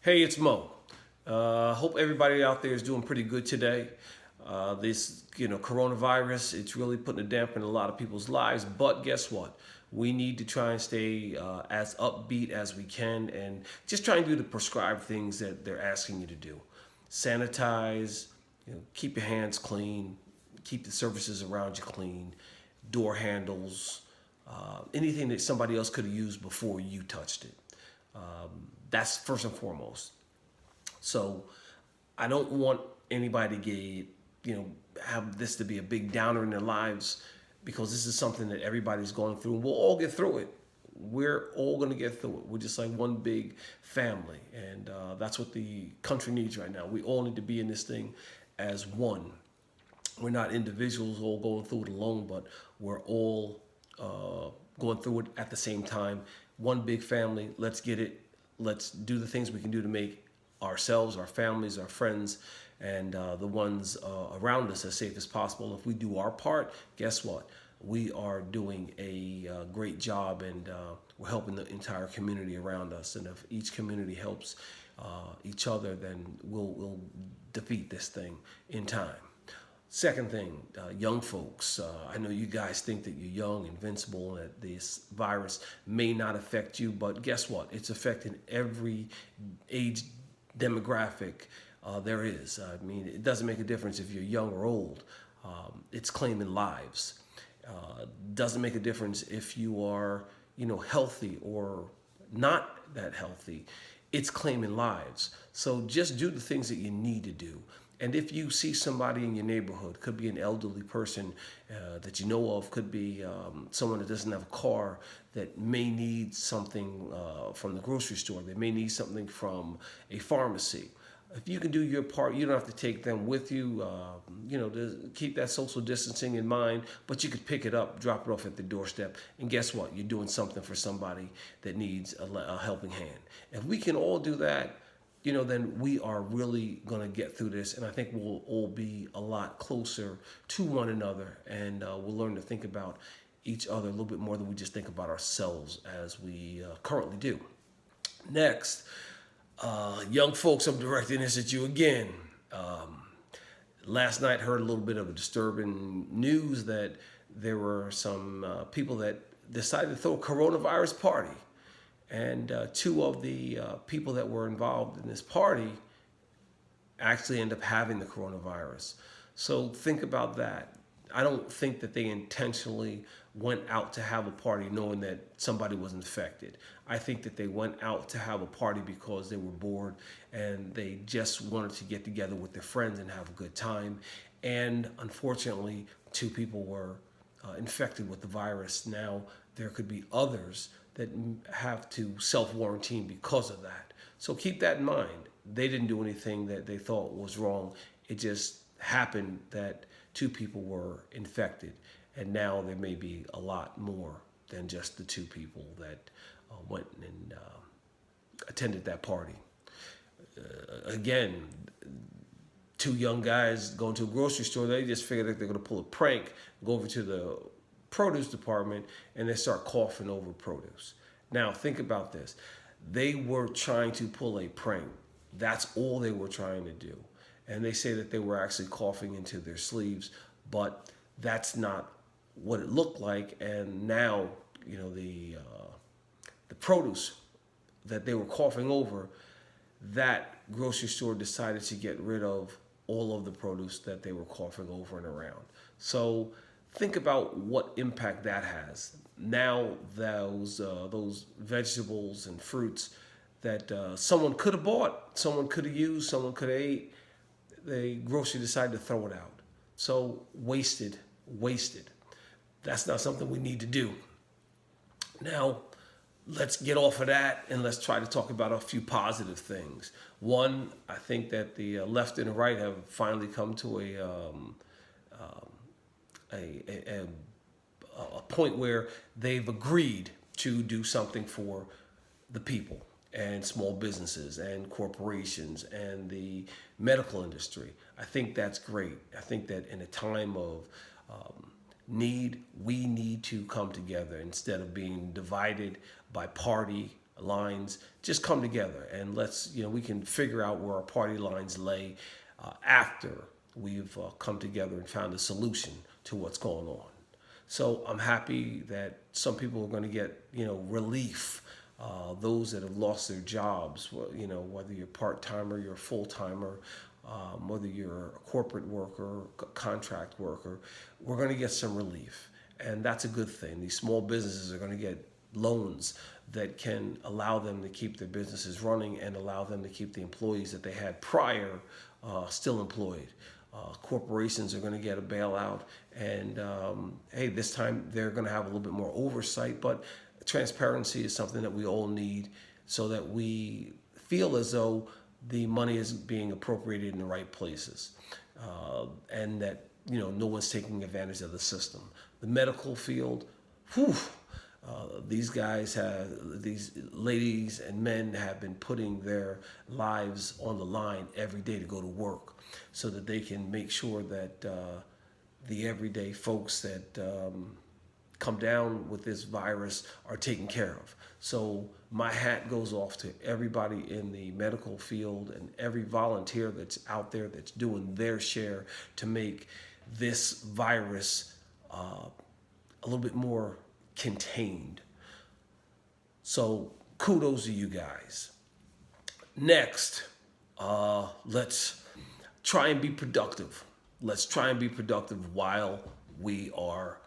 Hey, it's Mo. Hope everybody out there is doing pretty good today. This, coronavirus, it's really putting a damper in a lot of people's lives. But guess what? We need to try and stay as upbeat as we can and just try and do the prescribed things that they're asking you to do. Sanitize, keep your hands clean, keep the surfaces around you clean, door handles, anything that somebody else could have used before you touched it. That's first and foremost. So I don't want anybody to get, have this to be a big downer in their lives because this is something that everybody's going through and we'll all get through it. We're all going to get through it. We're just like one big family. And that's what the country needs right now. We all need to be in this thing as one. We're not individuals all going through it alone, but we're all going through it at the same time. One big family. Let's get it. Let's do the things we can do to make ourselves, our families, our friends, and the ones around us as safe as possible. If we do our part, guess what? We are doing a great job, and we're helping the entire community around us. And if each community helps each other, then we'll defeat this thing in time. Second thing, young folks. I know you guys think that you're young, invincible, and that this virus may not affect you, but guess what? It's affecting every age demographic there is. I mean, it doesn't make a difference if you're young or old. It's claiming lives. Doesn't make a difference if you are, healthy or not that healthy. It's claiming lives. So just do the things that you need to do. And if you see somebody in your neighborhood, could be an elderly person that you know of, could be someone that doesn't have a car, that may need something from the grocery store, they may need something from a pharmacy. If you can do your part, you don't have to take them with you, to keep that social distancing in mind, but you could pick it up, drop it off at the doorstep, and guess what? You're doing something for somebody that needs a helping hand. If we can all do that, then we are really going to get through this. And I think we'll all be a lot closer to one another. And we'll learn to think about each other a little bit more than we just think about ourselves as we currently do. Next, young folks, I'm directing this at you again. Last night, heard a little bit of a disturbing news that there were some people that decided to throw a coronavirus party. And two of the people that were involved in this party actually end up having the coronavirus. So think about that. I don't think that they intentionally went out to have a party knowing that somebody was infected. I think that they went out to have a party because they were bored and they just wanted to get together with their friends and have a good time. And unfortunately, two people were infected with the virus. Now, there could be others that have to self-quarantine because of that. So keep that in mind. They didn't do anything that they thought was wrong. It just happened that two people were infected. And now there may be a lot more than just the two people that went and attended that party. Again, two young guys going to a grocery store, they just figured that they're going to pull a prank, go over to the produce department, and they start coughing over produce. Now, think about this. They were trying to pull a prank. That's all they were trying to do. And they say that they were actually coughing into their sleeves, but that's not what it looked like. And now, the produce that they were coughing over, that grocery store decided to get rid of all of the produce that they were coughing over and around. So think about what impact that has. Now those vegetables and fruits that someone could have bought, someone could have used, someone could have ate, the grocery decided to throw it out. So wasted. That's not something we need to do. Now, let's get off of that and let's try to talk about a few positive things. One, I think that the left and the right have finally come to a point where they've agreed to do something for the people and small businesses and corporations and the medical industry. I think that's great. I think that in a time of need, we need to come together instead of being divided by party lines just come together, and we can figure out where our party lines lay after we've come together and found a solution to what's going on. So I'm happy that some people are going to get, relief. Those that have lost their jobs, whether you're part-timer, you're a full-timer, whether you're a corporate worker, contract worker, we're going to get some relief. And that's a good thing. These small businesses are going to get loans that can allow them to keep their businesses running and allow them to keep the employees that they had prior still employed. Corporations are going to get a bailout, and hey, this time they're going to have a little bit more oversight, but transparency is something that we all need so that we feel as though the money is being appropriated in the right places, and that no one's taking advantage of the system. The medical field, these ladies and men have been putting their lives on the line every day to go to work so that they can make sure that the everyday folks that come down with this virus are taken care of. So my hat goes off to everybody in the medical field and every volunteer that's out there that's doing their share to make this virus a little bit more contained. So kudos to you guys. Next, let's try and be productive. Let's try and be productive while we are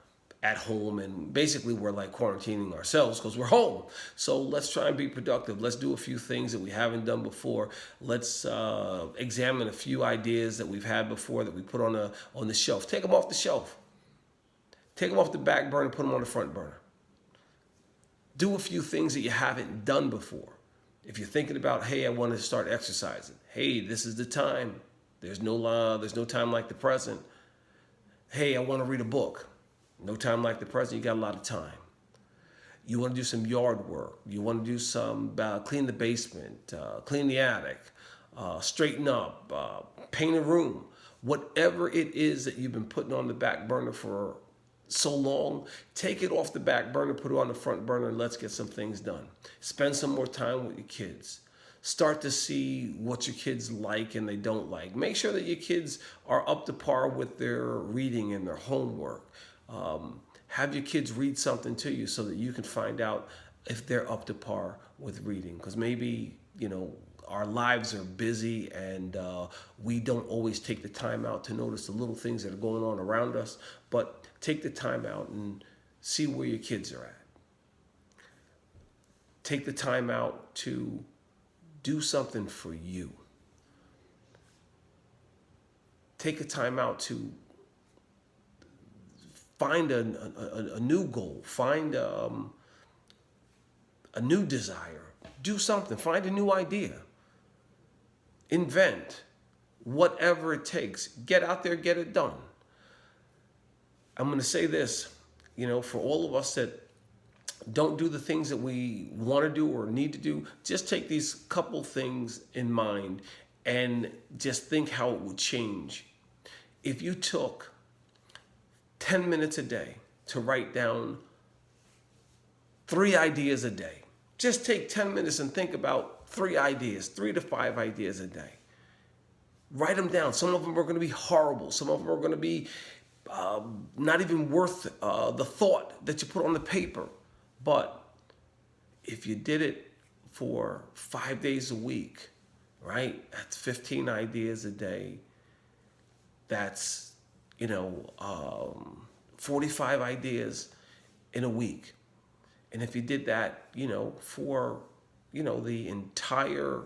at home, and basically we're like quarantining ourselves because we're home. So let's try and be productive. Let's do a few things that we haven't done before. Let's examine a few ideas that we've had before that we put on the shelf. Take them off the shelf. Take them off the back burner, put them on the front burner. Do a few things that you haven't done before. If you're thinking about, hey, I want to start exercising. Hey, this is the time. There's no time like the present. Hey, I want to read a book. No time like the present. You got a lot of time. You want to do some yard work. You want to do some clean the basement, clean the attic, straighten up, paint a room. Whatever it is that you've been putting on the back burner for so long, take it off the back burner, put it on the front burner, and let's get some things done. Spend some more time with your kids. Start to see what your kids like and they don't like. Make sure that your kids are up to par with their reading and their homework. Have your kids read something to you so that you can find out if they're up to par with reading. Because maybe, our lives are busy and we don't always take the time out to notice the little things that are going on around us. But take the time out and see where your kids are at. Take the time out to do something for you. Take a time out to find a new goal, find a new desire, do something, find a new idea, invent, whatever it takes. Get out there, get it done. I'm going to say this, for all of us that don't do the things that we want to do or need to do, just take these couple things in mind and just think how it would change. If you took 10 minutes a day to write down 3 ideas a day. Just take 10 minutes and think about 3 ideas, 3 to 5 ideas a day. Write them down. Some of them are going to be horrible. Some of them are going to be not even worth the thought that you put on the paper. But if you did it for 5 days a week, right? That's 15 ideas a day. That's 45 ideas in a week. And if you did that, for, the entire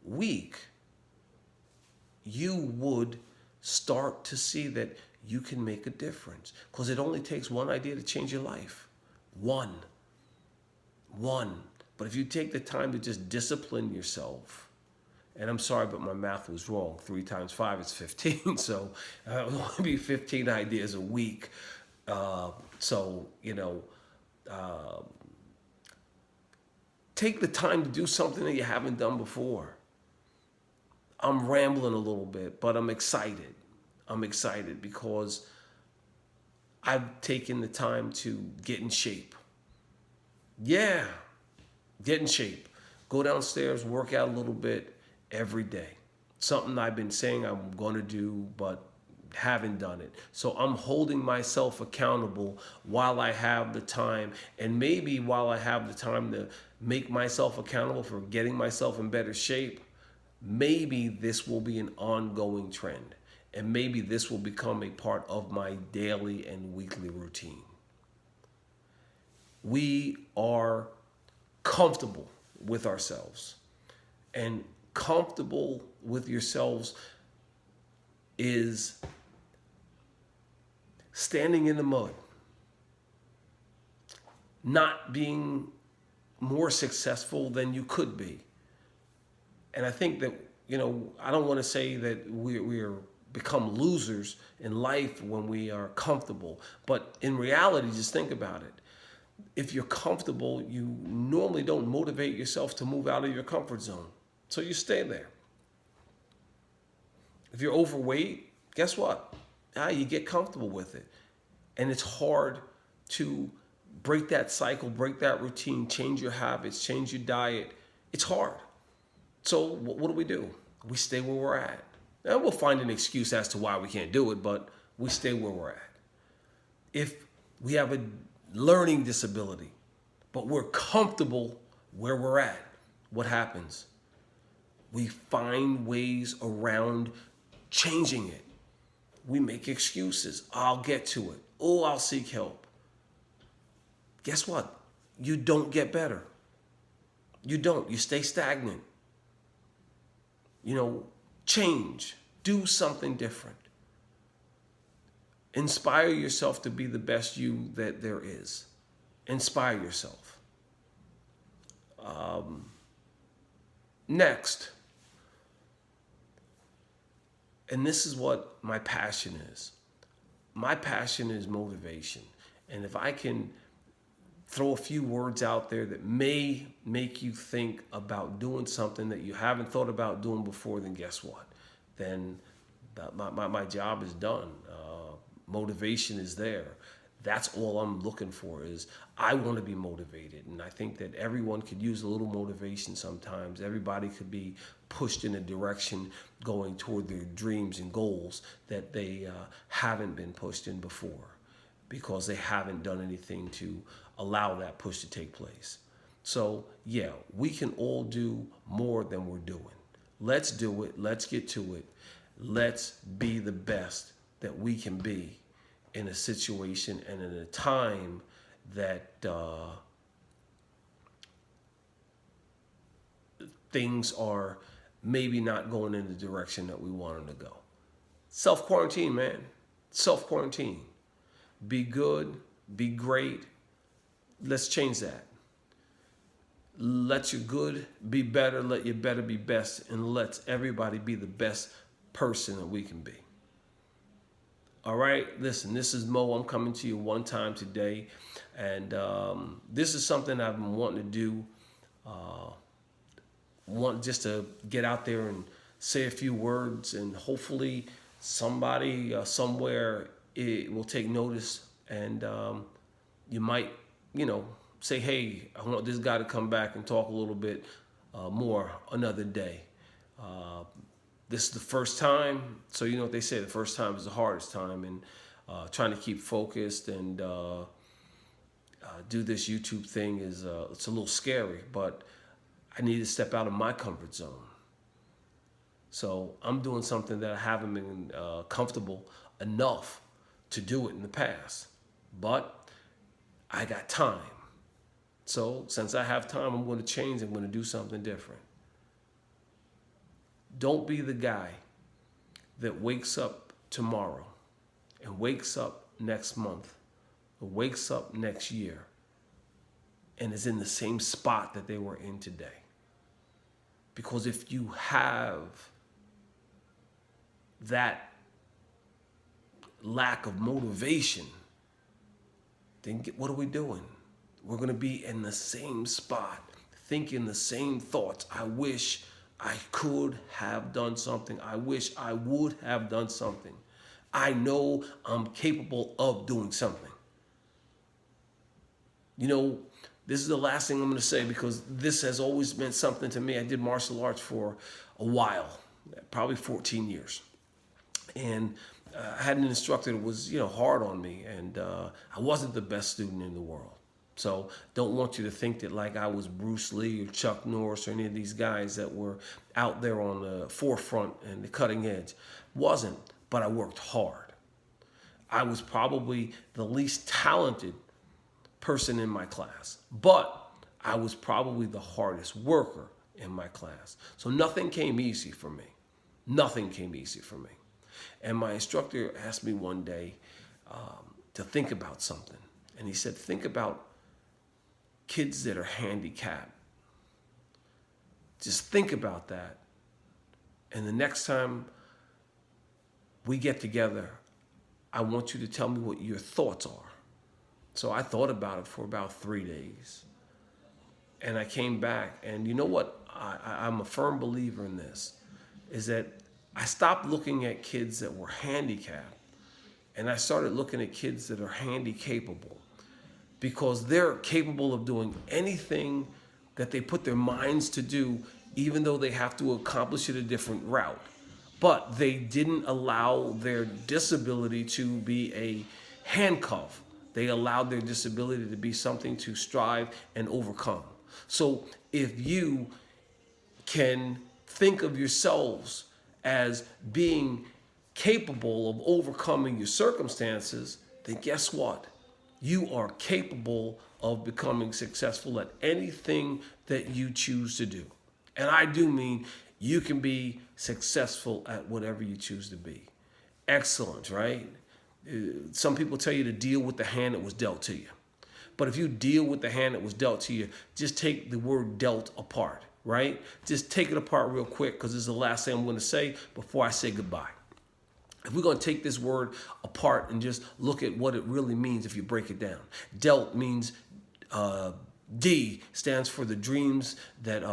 week, you would start to see that you can make a difference. Because it only takes one idea to change your life. One. But if you take the time to just discipline yourself, and I'm sorry, but my math was wrong. 3 times 5 is 15. So it will only be 15 ideas a week. Take the time to do something that you haven't done before. I'm rambling a little bit, but I'm excited. I'm excited because I've taken the time to get in shape. Yeah, get in shape. Go downstairs, work out a little bit every day. Something I've been saying I'm going to do, but haven't done it. So I'm holding myself accountable while I have the time. And maybe while I have the time to make myself accountable for getting myself in better shape, maybe this will be an ongoing trend. And maybe this will become a part of my daily and weekly routine. We are comfortable with ourselves. And comfortable with yourselves is standing in the mud, not being more successful than you could be. And I think that, I don't want to say that we're become losers in life when we are comfortable, but in reality, just think about it. If you're comfortable, you normally don't motivate yourself to move out of your comfort zone. So you stay there. If you're overweight, guess what? You get comfortable with it. And it's hard to break that cycle, break that routine, change your habits, change your diet. It's hard. So what do? We stay where we're at. Now we'll find an excuse as to why we can't do it, but we stay where we're at. If we have a learning disability, but we're comfortable where we're at, what happens? We find ways around changing it. We make excuses. I'll get to it. Oh, I'll seek help. Guess what? You don't get better. You don't. You stay stagnant. Change. Do something different. Inspire yourself to be the best you that there is. Inspire yourself. Next, and this is what my passion is. My passion is motivation. And if I can throw a few words out there that may make you think about doing something that you haven't thought about doing before, then guess what? Then my job is done. Motivation is there. That's all I'm looking for is I want to be motivated. And I think that everyone could use a little motivation sometimes. Everybody could be pushed in a direction going toward their dreams and goals that they haven't been pushed in before because they haven't done anything to allow that push to take place. So yeah, we can all do more than we're doing. Let's do it. Let's get to it. Let's be the best that we can be in a situation and in a time that things are maybe not going in the direction that we want them to go. Self-quarantine, man. Self-quarantine. Be good. Be great. Let's change that. Let your good be better. Let your better be best. And let everybody be the best person that we can be. All right, listen, this is Mo. I'm coming to you one time today. And this is something I've been wanting to do. Want just to get out there and say a few words. And hopefully somebody somewhere it will take notice. And you might, say, hey, I want this guy to come back and talk a little bit more another day. This is the first time, so you know what they say, the first time is the hardest time, and trying to keep focused and do this YouTube thing is it's a little scary, but I need to step out of my comfort zone. So I'm doing something that I haven't been comfortable enough to do it in the past, but I got time. So since I have time, I'm going to change. I'm going to do something different. Don't be the guy that wakes up tomorrow and wakes up next month or wakes up next year and is in the same spot that they were in today. Because if you have that lack of motivation, then what are we doing? We're going to be in the same spot, thinking the same thoughts. I wish I could have done something. I wish I would have done something. I know I'm capable of doing something. This is the last thing I'm going to say because this has always meant something to me. I did martial arts for a while, probably 14 years. And I had an instructor that was, hard on me, and I wasn't the best student in the world. So don't want you to think that like I was Bruce Lee or Chuck Norris or any of these guys that were out there on the forefront and the cutting edge. Wasn't, but I worked hard. I was probably the least talented person in my class, but I was probably the hardest worker in my class. So nothing came easy for me. Nothing came easy for me. And my instructor asked me one day to think about something. And he said, think about kids that are handicapped. Just think about that. And the next time we get together, I want you to tell me what your thoughts are. So I thought about it for about 3 days. And I came back, and you know what? I'm a firm believer in this, is that I stopped looking at kids that were handicapped, and I started looking at kids that are handy-capable, because they're capable of doing anything that they put their minds to do, even though they have to accomplish it a different route. But they didn't allow their disability to be a handcuff. They allowed their disability to be something to strive and overcome. So if you can think of yourselves as being capable of overcoming your circumstances, then guess what? You are capable of becoming successful at anything that you choose to do. And I do mean you can be successful at whatever you choose to be. Excellent, right? Some people tell you to deal with the hand that was dealt to you. But if you deal with the hand that was dealt to you, just take the word dealt apart, right? Just take it apart real quick, because this is the last thing I'm going to say before I say goodbye. If we're going to take this word apart and just look at what it really means if you break it down. Dealt means D stands for the dreams that,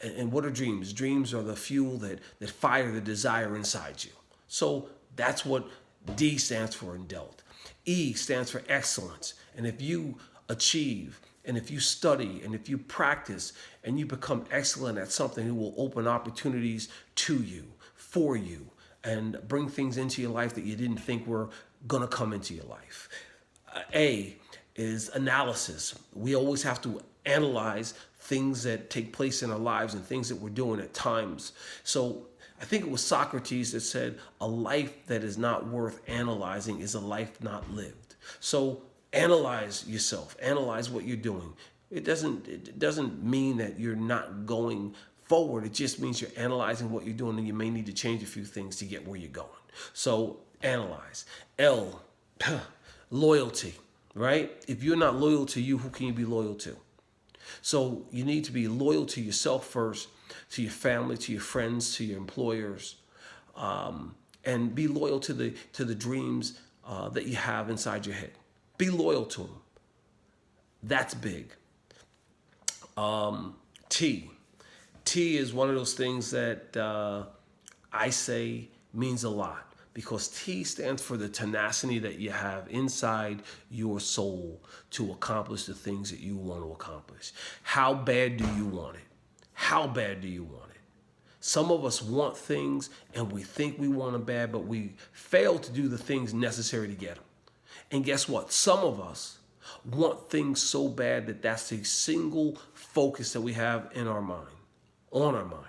and what are dreams? Dreams are the fuel that fire the desire inside you. So that's what D stands for in dealt. E stands for excellence. And if you achieve, and if you study, and if you practice, and you become excellent at something, it will open opportunities to you, for you, and bring things into your life that you didn't think were going to come into your life. A is analysis. We always have to analyze things that take place in our lives and things that we're doing at times. So I think it was Socrates that said, a life that is not worth analyzing is a life not lived. So analyze yourself, analyze what you're doing. It doesn't mean that you're not going forward. It just means you're analyzing what you're doing, and you may need to change a few things to get where you're going. So analyze. L, loyalty, right? If you're not loyal to you, who can you be loyal to? So you need to be loyal to yourself first, to your family, to your friends, to your employers, and be loyal to the dreams that you have inside your head. Be loyal to them. That's big. T. T is one of those things that I say means a lot, because T stands for the tenacity that you have inside your soul to accomplish the things that you want to accomplish. How bad do you want it? How bad do you want it? Some of us want things and we think we want them bad, but we fail to do the things necessary to get them. And guess what? Some of us want things so bad that that's the single focus that we have in our mind, on our mind.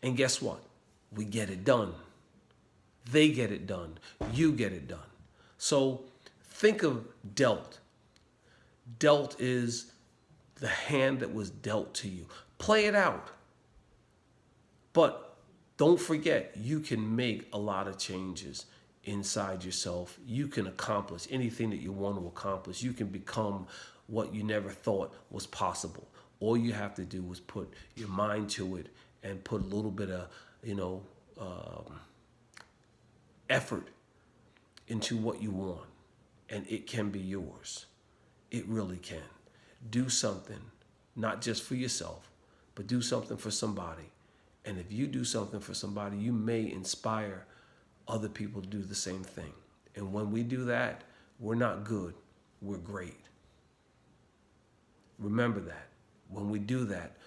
And guess what? We get it done. They get it done. You get it done. So think of dealt. Dealt is the hand that was dealt to you. Play it out. But don't forget, you can make a lot of changes inside yourself. You can accomplish anything that you want to accomplish. You can become what you never thought was possible. All you have to do is put your mind to it and put a little bit of, effort into what you want, and it can be yours. It really can. Do something, not just for yourself, but do something for somebody. And if you do something for somebody, you may inspire other people to do the same thing. And when we do that, we're not good, we're great. Remember that. When we do that,